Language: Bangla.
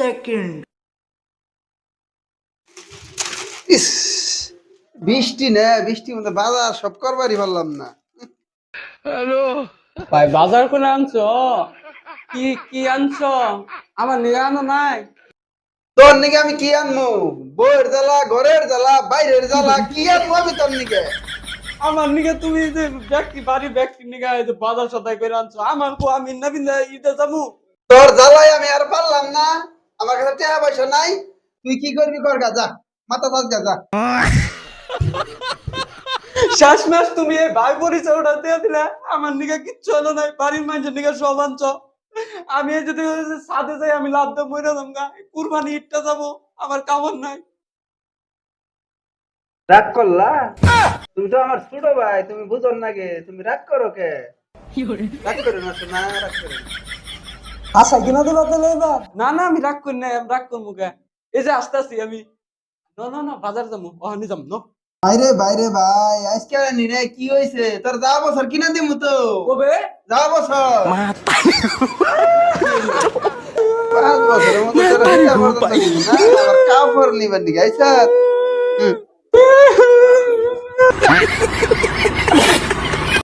সেকেন্ড। ইস, বৃষ্টি না, বৃষ্টি মধ্যে বাজার সব করবারই পারলাম না। ভাই বাজার করে আনছো? কি কি আনছো? আমার নিয়ে আনো নাই? তোর নিকে আমি কি আনবো? বইয়ের জ্বালা, ঘরের জ্বালা, বাইরের জ্বালা, কি আনবো আমি তোর নিকে? আমার নিকে তুমি যে ব্যক্তি বাড়ি ব্যক্তি নিকে এই যে বাজার সদাই করে আনছো, আমার কো আমি না বিন্দা ঈদে যাবো? তোর জ্বালায় আমি আর পারলাম না। আমার কাছে টাকা পয়সা নাই। তুই কি করবি কর গা, যা মাথা চাষ গা, যা। শেষ মাস তুমি এই ভাই পরিচয় ওটা দিয়ে দিলে, আমার নিকে কিচ্ছু হলো নাই, বাড়ির মানুষের নিকে সব আনছো। আমি এই যদি সাথে যাই আমি লাভ দিয়ে মরে যাবো গা, কুরবানি ঈদটা যাবো, আমার কামড় নাই। রাগ করলা? তুমি তো আমার ছোট ভাই, তুমি বুঝো না গে, তুমি রাগ করো কে? রাগ করে না শোনা, রাগ করে না। আশা কিনা দেবা তাহলে এবার? না না আমি রাগ করি না, আমি রাগ করবো কে? এই যে আসতে আসি আমি, না না না বাজার যাবো, ওখানে যাবো ন। বাইরে বাইরে ভাই, আজকে আনি রে, কি হয়েছে তোর? যা বছর কিনা দিমু তো। কবে? যা বছর 5 বছরের মধ্যে তোর একটা পর্যন্ত দিবি না, আবার কাপড় নিবার দিকে আইসা।